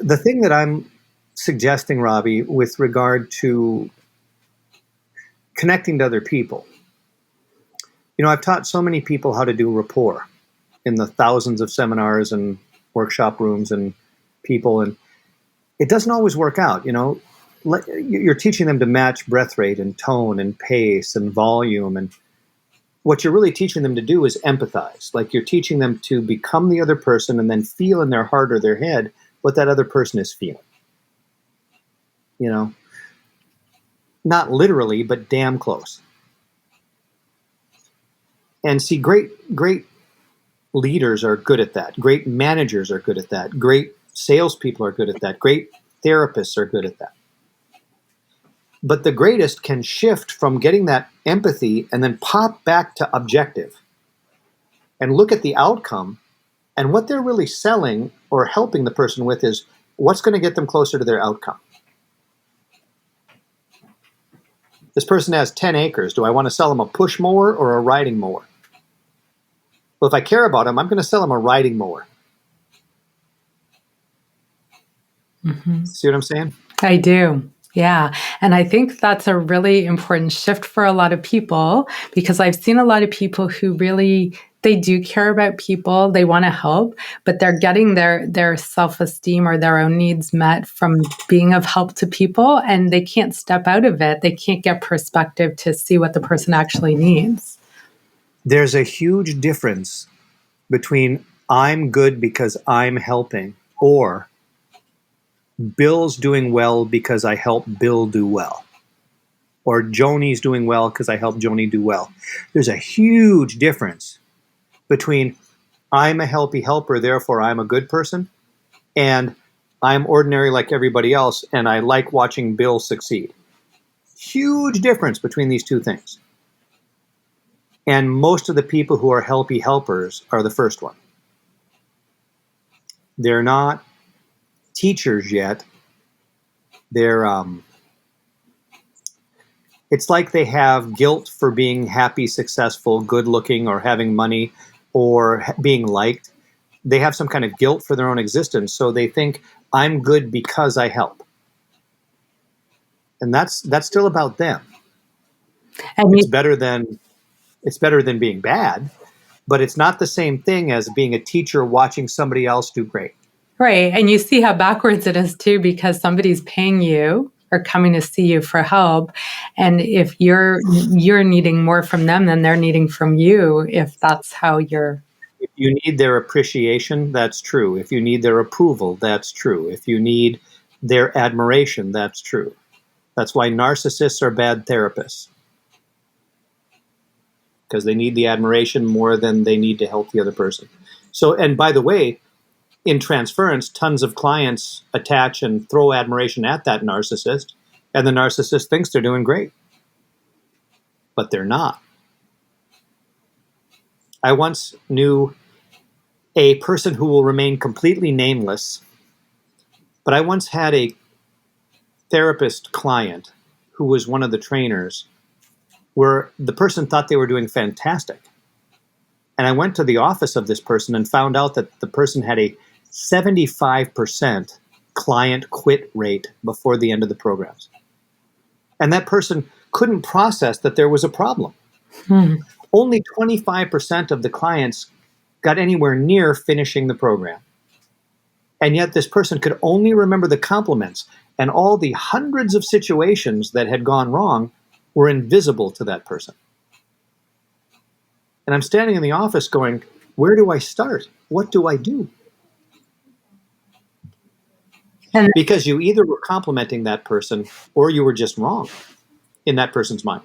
The thing that I'm suggesting, Robbie, with regard to connecting to other people, I've taught so many people how to do rapport in the thousands of seminars and workshop rooms and people, and it doesn't always work out. You're teaching them to match breath rate and tone and pace and volume, and what you're really teaching them to do is empathize. Like, you're teaching them to become the other person and then feel in their heart or their head what that other person is feeling. Not literally, but damn close. And see, great leaders are good at that. Great managers are good at that. Great salespeople are good at that. Great therapists are good at that. But the greatest can shift from getting that empathy and then pop back to objective and look at the outcome, and what they're really selling or helping the person with is what's going to get them closer to their outcome. This person has 10 acres. Do I want to sell them a push mower or a riding mower? Well, if I care about them, I'm going to sell them a riding mower. Mm-hmm. See what I'm saying? I do. Yeah. And I think that's a really important shift for a lot of people, because I've seen a lot of people who really, they do care about people, they want to help, but they're getting their self-esteem or their own needs met from being of help to people, and they can't step out of it. They can't get perspective to see what the person actually needs. There's a huge difference between I'm good because I'm helping, or Bill's doing well because I helped Bill do well, or Joni's doing well because I helped Joni do well. There's a huge difference between I'm a healthy helper, therefore I'm a good person, and I'm ordinary like everybody else, and I like watching Bill succeed. Huge difference between these two things. And most of the people who are healthy helpers are the first one. They're not teachers yet. They're it's like they have guilt for being happy, successful, good looking, or having money, or being liked. They have some kind of guilt for their own existence, so they think I'm good because I help. And that's still about them. And it's better than being bad, but it's not the same thing as being a teacher watching somebody else do great. Right. And you see how backwards it is too, because somebody's paying you or coming to see you for help. And if you're needing more from them than they're needing from you, if that's how you're... If you need their appreciation, that's true. If you need their approval, that's true. If you need their admiration, that's true. That's why narcissists are bad therapists. Because they need the admiration more than they need to help the other person. So, and by the way, in transference, tons of clients attach and throw admiration at that narcissist, and the narcissist thinks they're doing great. But they're not. I once knew a person who will remain completely nameless, but I once had a therapist client who was one of the trainers where the person thought they were doing fantastic. And I went to the office of this person and found out that the person had a 75% client quit rate before the end of the programs. And that person couldn't process that there was a problem. Only 25% of the clients got anywhere near finishing the program. And yet this person could only remember the compliments, and all the hundreds of situations that had gone wrong were invisible to that person. And I'm standing in the office going, where do I start? What do I do? Because you either were complimenting that person or you were just wrong in that person's mind.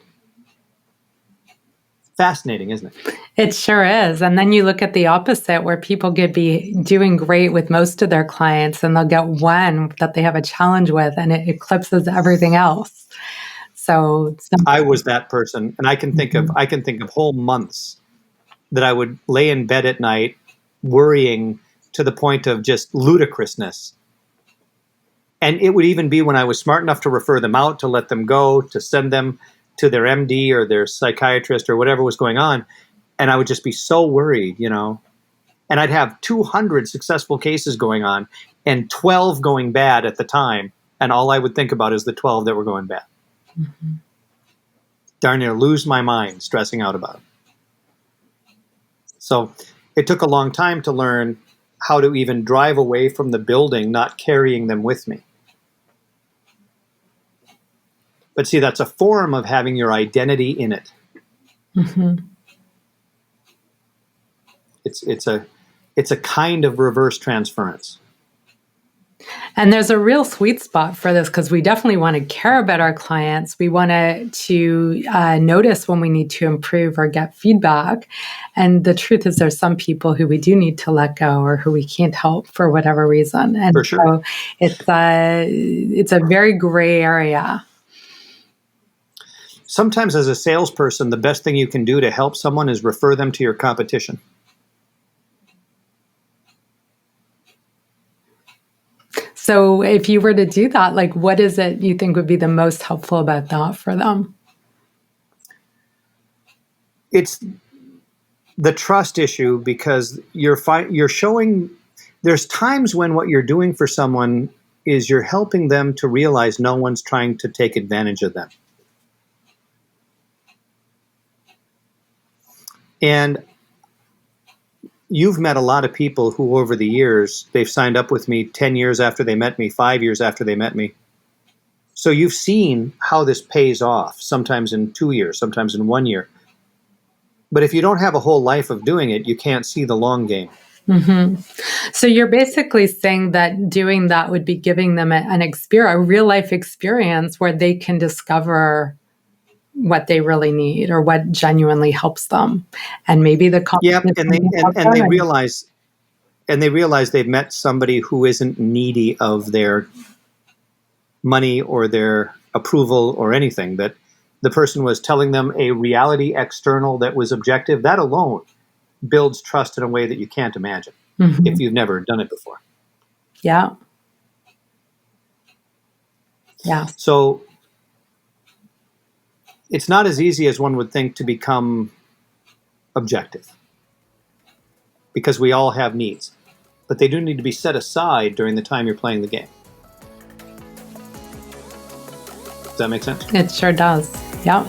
Fascinating, isn't it? It sure is. And then you look at the opposite, where people could be doing great with most of their clients, and they'll get one that they have a challenge with, and it eclipses everything else. So I was that person, and I can think of whole months that I would lay in bed at night worrying to the point of just ludicrousness. And it would even be when I was smart enough to refer them out, to let them go, to send them to their MD or their psychiatrist or whatever was going on. And I would just be so worried, And I'd have 200 successful cases going on. and 12 going bad at the time. And all I would think about is the 12 that were going bad. Mm-hmm. Darn near lose my mind stressing out about it. So it took a long time to learn how to even drive away from the building, not carrying them with me. But see, that's a form of having your identity in it. Mm-hmm. It's a kind of reverse transference. And there's a real sweet spot for this because we definitely want to care about our clients. We want to notice when we need to improve or get feedback. And the truth is there's some people who we do need to let go or who we can't help for whatever reason. And For sure. so it's a very gray area. Sometimes as a salesperson, the best thing you can do to help someone is refer them to your competition. So if you were to do that, like what is it you think would be the most helpful about that for them? It's the trust issue because you're showing there's times when what you're doing for someone is you're helping them to realize no one's trying to take advantage of them. And you've met a lot of people who over the years, they've signed up with me 10 years after they met me, 5 years after they met me. So you've seen how this pays off, sometimes in 2 years, sometimes in 1 year. But if you don't have a whole life of doing it, you can't see the long game. Mm-hmm. So you're basically saying that doing that would be giving them a real life experience where they can discover what they really need or what genuinely helps them, and maybe the Yep, and they realize they've met somebody who isn't needy of their money or their approval or anything. That the person was telling them a reality external that was objective. That alone builds trust in a way that you can't imagine if you've never done it before. Yeah. Yeah. So it's not as easy as one would think to become objective because we all have needs, but they do need to be set aside during the time you're playing the game. Does that make sense? It sure does. Yeah.